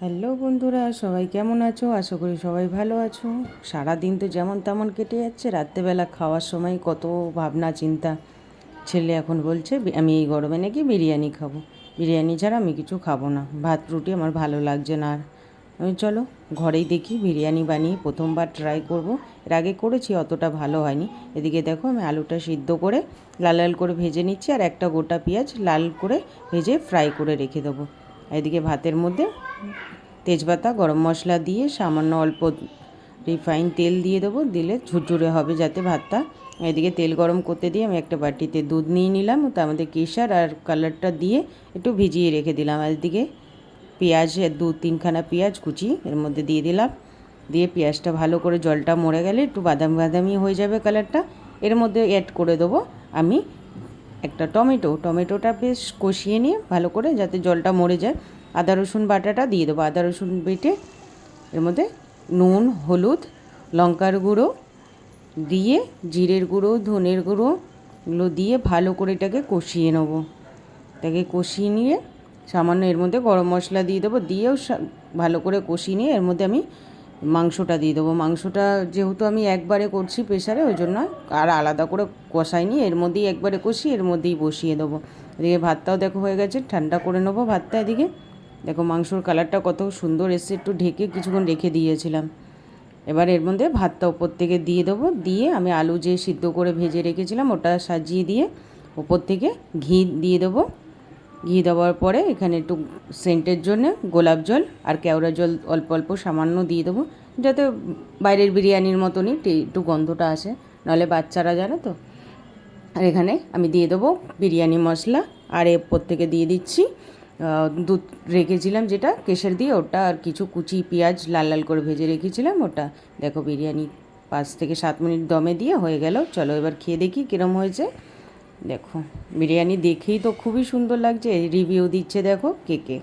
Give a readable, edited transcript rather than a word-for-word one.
Hello বন্ধুরা, সবাই কেমন আছো? আশা করি সবাই ভালো আছো। সারাদিন তো যেমন তেমন কেটে যাচ্ছে, রাত্রেবেলা খাওয়ার সময় কত ভাবনা চিন্তা। ছেলে এখন বলছে আমি এই গরমে নাকি বিরিয়ানি খাবো, বিরিয়ানি ছাড়া আমি কিছু খাবো না, ভাত রুটি আমার ভালো লাগছে না আর। আমি চলো ঘরেই দেখি বিরিয়ানি বানিয়ে প্রথমবার ট্রাই করব। এর আগে করেছি, অতটা ভালো হয়নি। এদিকে দেখো আমি আলুটা সিদ্ধ করে লাল লাল করে ভেজে নিচ্ছি, আর একটা গোটা পেঁয়াজ লাল করে ভেজে ফ্রাই করে রেখে দেবো। এদিকে ভাতের মধ্যে তেজপাতা গরম মশলা দিয়ে সামান্য অল্প রিফাইন তেল দিয়ে দেবো, দিলে ঝুরঝুরে হবে যাতে ভাতটা। এদিকে তেল গরম করতে দিয়ে আমি একটা বাটিতে দুধ নিয়ে নিলাম, তার মধ্যে কেশর আর কালারটা দিয়ে একটু ভিজিয়ে রেখে দিলাম। আর এদিকে পেঁয়াজ, 2-3খানা পেঁয়াজ কুচি এর মধ্যে দিয়ে দিলাম। দিয়ে পেঁয়াজটা ভালো করে জলটা মরে গেলে একটু বাদামি বাদামি হয়ে যাবে কালারটা, এর মধ্যে অ্যাড করে দেবো আমি একটা টমেটোটা বেশ কষিয়ে নিয়ে ভালো করে যাতে জলটা মরে যায়, আদা রসুন বাটাটা দিয়ে দেবো। আদা রসুন বেটে এর মধ্যে নুন, হলুদ, লঙ্কার গুঁড়ো দিয়ে জিরের গুঁড়ো, ধনের গুঁড়ো এগুলো দিয়ে ভালো করে এটাকে কষিয়ে নেব। এটাকে কষিয়ে নিয়ে সামান্য এর মধ্যে গরম মশলা দিয়ে দেবো, দিয়েও ভালো করে কষিয়ে নিয়ে এর মধ্যে আমি মাংসটা দিয়ে দেবো। মাংসটা যেহেতু আমি একবারে করছি প্রেশারে, ওই জন্য আর আলাদা করে কষাইনি, এর মধ্যেই একবারে কষি এর মধ্যেই বসিয়ে দেবো। এদিকে ভাতটাও দেখো হয়ে গেছে, ঠান্ডা করে নেবো ভাতটা। এদিকে দেখো মাংসর কালারটা কত সুন্দর এসে, একটু ঢেকে কিছুক্ষণ রেখে দিয়েছিলাম। এবার এর মধ্যে ভাতটা ওপর থেকে দিয়ে দেবো, দিয়ে আমি আলু যে সিদ্ধ করে ভেজে রেখেছিলাম ওটা সাজিয়ে দিয়ে ওপর থেকে ঘি দিয়ে দেবো। ঘি দেওয়ার পরে এখানে একটু সেন্টের জন্য গোলাপ জল আর কেওড়া জল অল্প অল্প সামান্য দিয়ে দেবো, যাতে বাইরের বিরিয়ানির মতনই একটু গন্ধটা আসে, নাহলে বাচ্চারা জানে তো। আর এখানে আমি দিয়ে দেবো বিরিয়ানি মশলা, আর এরপর থেকে দিয়ে দিচ্ছি দুধ রেখেছিলাম যেটা কেশর দিয়ে, ওটা আর কিছু কুচি পেঁয়াজ লাল লাল করে ভেজে রেখেছিলাম ওটা। দেখো বিরিয়ানি 5 থেকে 7 মিনিট দমে দিয়ে হয়ে গেল। চলো এবার খেয়ে দেখি কীরম হয়েছে। দেখো বিরিয়ানি দেখেই তো খুবই সুন্দর লাগছে, রিভিউ দিচ্ছে দেখো কে কে।